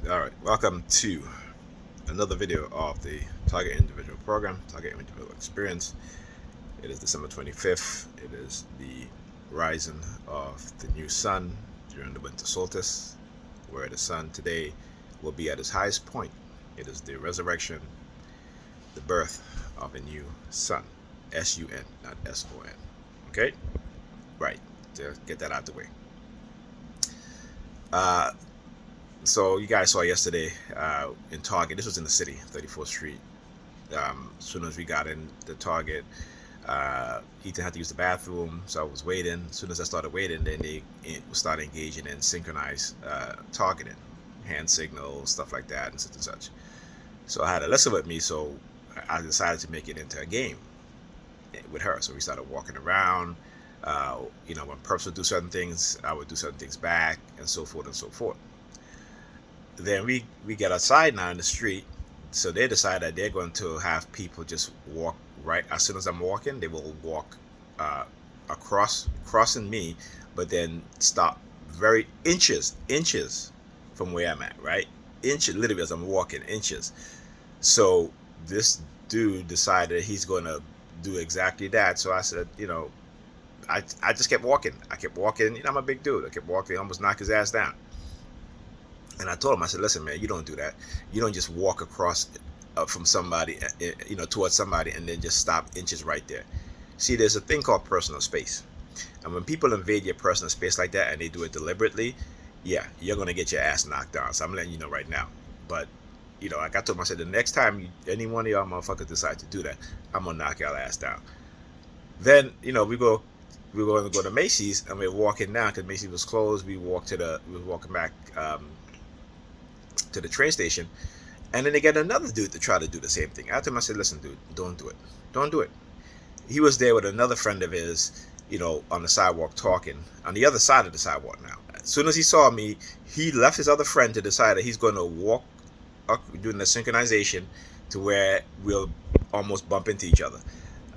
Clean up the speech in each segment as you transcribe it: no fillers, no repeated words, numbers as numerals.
Alright, welcome to another video of the Target Individual Program, Target Individual Experience. It is December 25th. It is the rising of the new sun during the winter solstice, where the sun today will be at its highest point. It is the resurrection, the birth of a new sun. S-U-N, not S-O-N. Okay? Right. To get that out the way. So you guys saw yesterday in Target. This was in the city, 34th Street. As soon as we got in the Target, Ethan had to use the bathroom, so I was waiting. As soon as I started waiting, then they started engaging in synchronized targeting, hand signals, stuff like that, and such and such. So I had Alyssa with me, so I decided to make it into a game with her. So we started walking around. When Perps would do certain things, I would do certain things back, and so forth and so forth. Then we get outside now in the street, so they decide that they're going to have people just walk right as soon as I'm walking. They will walk crossing me, but then stop very inches from where I'm at, right? Inches, literally, as I'm walking, inches. So this dude decided he's going to do exactly that. So I said, I just kept walking. I kept walking. I'm a big dude. I kept walking, almost knock his ass down. And I told him, I said, listen, man, you don't do that. You don't just walk across from somebody, towards somebody and then just stop inches right there. See, there's a thing called personal space. And when people invade your personal space like that and they do it deliberately, yeah, you're going to get your ass knocked down. So I'm letting you know right now. But, like I told him, I said, the next time any one of y'all motherfuckers decide to do that, I'm going to knock y'all ass down. Then, we were going to go to Macy's and we were walking down because Macy's was closed. We were walking back to the train station, and then they get another dude to try to do the same thing. After him, I said, listen, dude, don't do it. He was there with another friend of his, on the sidewalk talking on the other side of the sidewalk. Now as soon as he saw me, he left his other friend to decide that he's going to walk up doing the synchronization to where we'll almost bump into each other.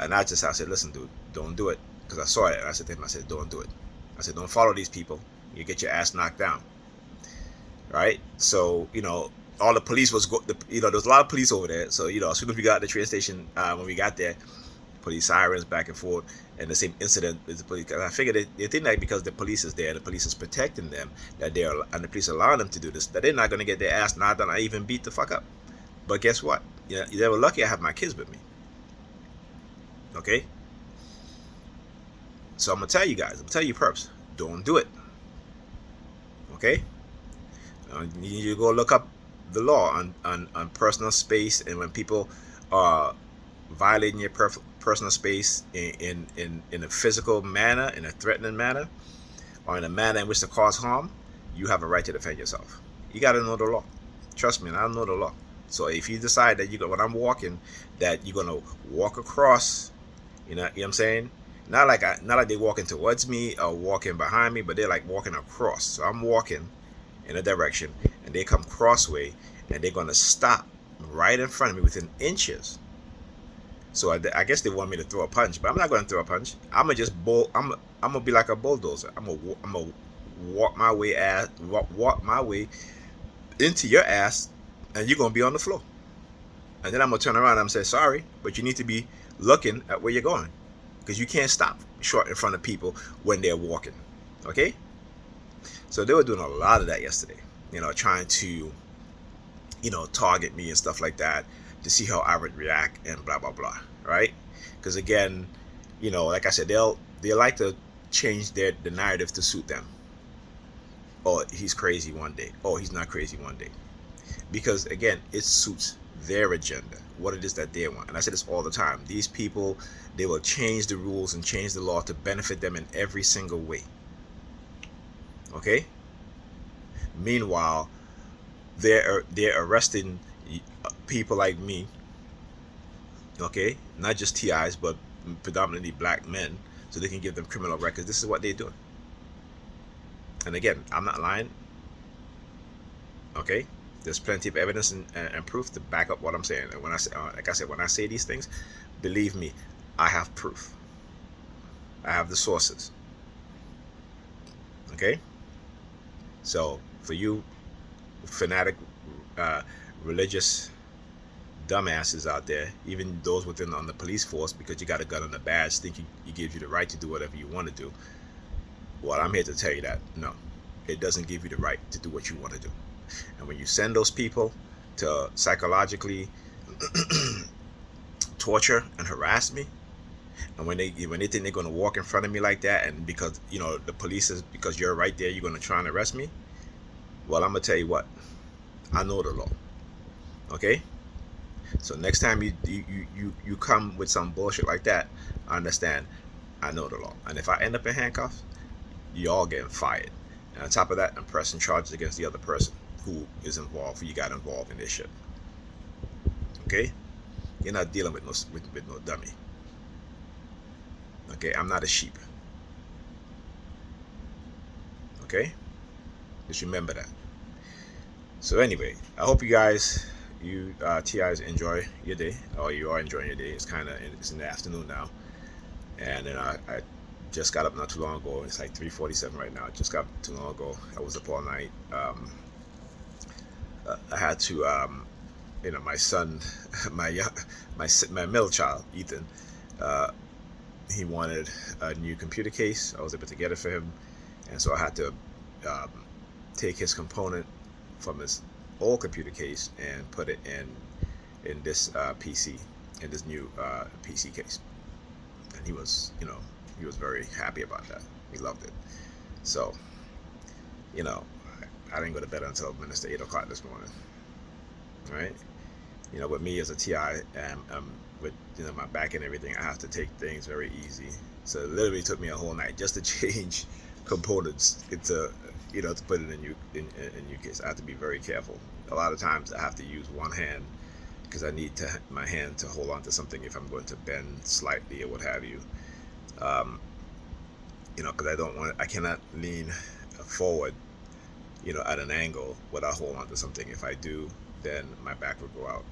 And I said, listen, dude, don't do it, because I saw it. And I said to him, I said, don't do it. I said, don't follow these people. You get your ass knocked down. Right? So, all the police was, there was a lot of police over there. So, as soon as we got to the train station, when we got there, police sirens back and forth, and the same incident with the police. Cause I figured they think that because the police is there, the police is protecting them, and the police allowing them to do this, that they're not going to get their ass knocked down or even beat the fuck up. But guess what? They were lucky I have my kids with me. Okay? So I'm going to tell you guys, perps, don't do it. Okay? You need to go look up the law on personal space, and when people are violating your personal space in a physical manner, in a threatening manner, or in a manner in which to cause harm, you have a right to defend yourself. You got to know the law. Trust me, I know the law. So if you decide that when I'm walking, that you're gonna walk across, you know what I'm saying? Not like they're walking towards me or walking behind me, but they're like walking across. So I'm walking in a direction, and they come crossway, and they're gonna stop right in front of me within inches. So I guess they want me to throw a punch, but I'm not gonna throw a punch. I'm gonna just I'm gonna be like a bulldozer. I'm gonna walk my way into your ass, and you're gonna be on the floor. And then I'm gonna turn around and I'm say sorry, but you need to be looking at where you're going, because you can't stop short in front of people when they're walking. Okay? So they were doing a lot of that yesterday, trying to, target me and stuff like that to see how I would react and blah, blah, blah, right? Because again, like I said, they like to change the narrative to suit them. Oh, he's crazy one day. Oh, he's not crazy one day. Because again, it suits their agenda, what it is that they want. And I say this all the time. These people, they will change the rules and change the law to benefit them in every single way. Okay? Meanwhile, they're arresting people like me, okay? Not just TIs, but predominantly black men, so they can give them criminal records. This is what they're doing. And again, I'm not lying. Okay? There's plenty of evidence and proof to back up what I'm saying. And when I say, like I said, when I say these things, believe me, I have proof. I have the sources. Okay? So for you fanatic, religious dumbasses out there, even those within on the police force, because you got a gun on the badge, think it gives you the right to do whatever you want to do. Well, I'm here to tell you that no, it doesn't give you the right to do what you want to do. And when you send those people to psychologically torture and harass me, and when they think they're going to walk in front of me like that, and because the police is, because you're right there, you're going to try and arrest me, well, I'm going to tell you what, I know the law. Okay, so next time you come with some bullshit like that, I understand, I know the law, and if I end up in handcuffs, you all getting fired. And on top of that, I'm pressing charges against the other person who is involved, who you got involved in this shit. Okay? You're not dealing with no dummy. Okay? I'm not a sheep. Okay? Just remember that. So anyway, I hope you guys, TIs, enjoy your day, or you are enjoying your day. It's in the afternoon now, and then I just got up not too long ago. It's like 3:47 right now. I just got up too long ago. I was up all night. I had to, my son, my middle child, Ethan, he wanted a new computer case. I was able to get it for him, and so I had to take his component from his old computer case and put it in this PC, in this new PC case. And he was very happy about that. He loved it. So, I didn't go to bed until minutes to 8 o'clock this morning. Right? With me as a TI, and with my back and everything, I have to take things very easy. So it literally took me a whole night just to change components into, to put it in new case. I have to be very careful. A lot of times I have to use one hand because I need my hand to hold on to something if I'm going to bend slightly or what have you. Because I cannot lean forward, at an angle without holding on to something. If I do, then my back will go out.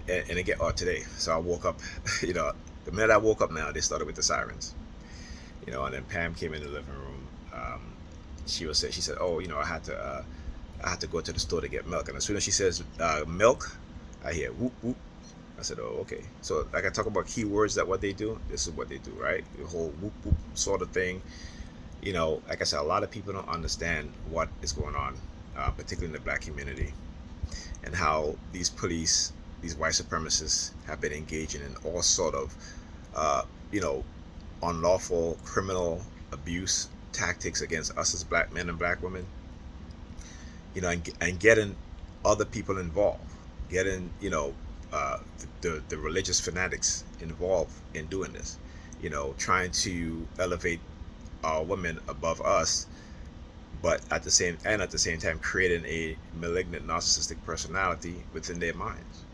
And again, today, so I woke up, the minute I woke up now, they started with the sirens, and then Pam came in the living room. She said, oh, I had to go to the store to get milk. And as soon as she says milk, I hear whoop whoop. I said, oh, okay. So like I talk about keywords, that what they do, this is what they do, right? The whole whoop whoop sort of thing. Like I said, a lot of people don't understand what is going on, particularly in the black community, and how these police, these white supremacists, have been engaging in all sort of, unlawful criminal abuse tactics against us as black men and black women, and getting other people involved, getting, the religious fanatics involved in doing this, trying to elevate our women above us, but at the same time creating a malignant narcissistic personality within their minds.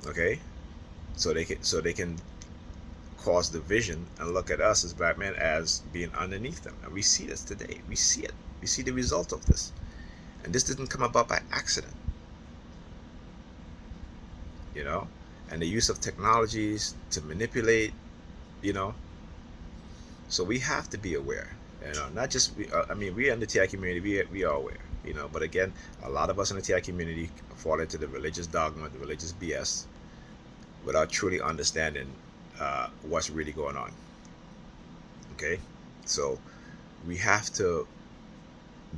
Okay, so they can cause division and look at us as black men as being underneath them. And we see this today. We see it. We see the result of this. And this didn't come about by accident. And the use of technologies to manipulate, so we have to be aware, not just we in the TI community, we are aware, but again, a lot of us in the TI community fall into the religious dogma, the religious BS, without truly understanding what's really going on. Okay, so we have to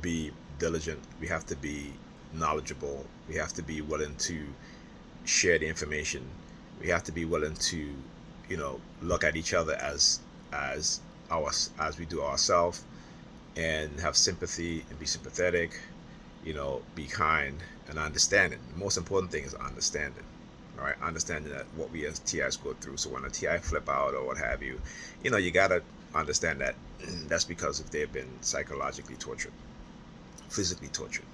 be diligent, we have to be knowledgeable, we have to be willing to share the information, we have to be willing to look at each other as we do ourselves, and have sympathy and be sympathetic, be kind and understanding. The most important thing is understanding. All right, understanding that what we as TIs go through. So when a TI flip out or what have you, you gotta understand that that's because if they've been psychologically tortured, physically tortured,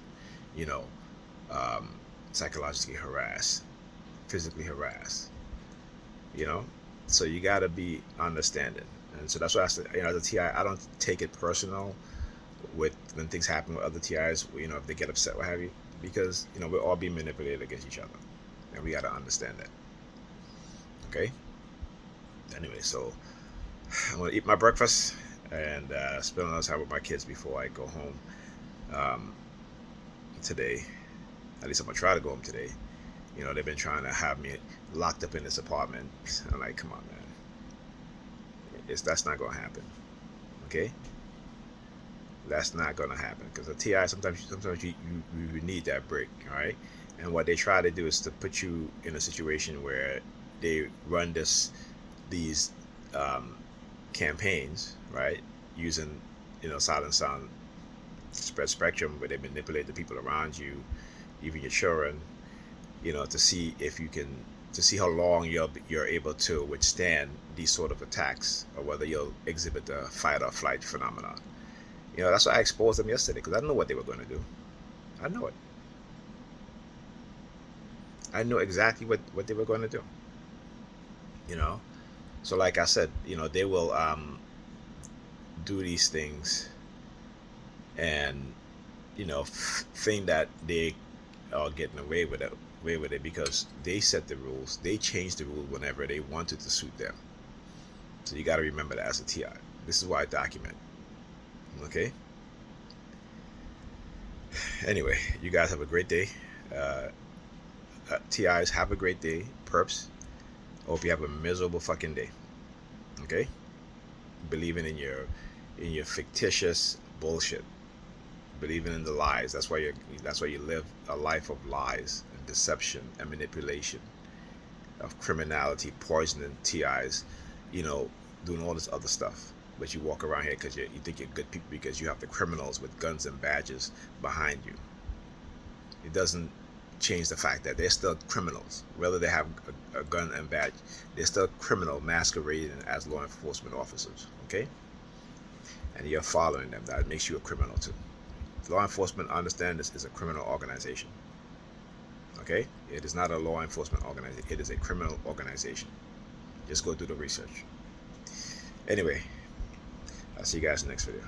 psychologically harassed, physically harassed, so you gotta be understanding. And so that's why I said, as a TI, I don't take it personal when things happen with other TIs, if they get upset, what have you, because we're all being manipulated against each other, and we gotta understand that. Okay. Anyway, so I'm gonna eat my breakfast and spend another time with my kids before I go home. today. At least I'm gonna try to go home today. You know, they've been trying to have me locked up in this apartment. I'm like, come on, man. That's not gonna happen. Okay, that's not gonna happen because a TI sometimes you need that break. All right, and what they try to do is to put you in a situation where they run these campaigns, right, using silent sound spread spectrum, where they manipulate the people around you, even your children, to see if you can, to see how long you're able to withstand these sort of attacks, or whether you'll exhibit the fight or flight phenomenon. That's why I exposed them yesterday, because I know what they were going to do. I know it. I know exactly what they were going to do. You know, so like I said, they will do these things and think that they are getting away with it because they set the rules. They change the rules whenever they want it to suit them. So you got to remember that as a TI. This is why I document. Okay. Anyway, you guys have a great day. TIs, have a great day. Perps, hope you have a miserable fucking day. Okay. Believing in your fictitious bullshit. Believing in the lies. That's why you live a life of lies and deception and manipulation, of criminality, poisoning TIs, doing all this other stuff. But you walk around here because you think you're good people because you have the criminals with guns and badges behind you. It doesn't change the fact that they're still criminals. Whether they have a gun and badge, they're still criminal masquerading as law enforcement officers. Okay? And you're following them. That makes you a criminal too. Law enforcement, understand, this is a criminal organization. Okay? It is not a law enforcement organization. It is a criminal organization. Just go do the research. Anyway, I'll see you guys in the next video.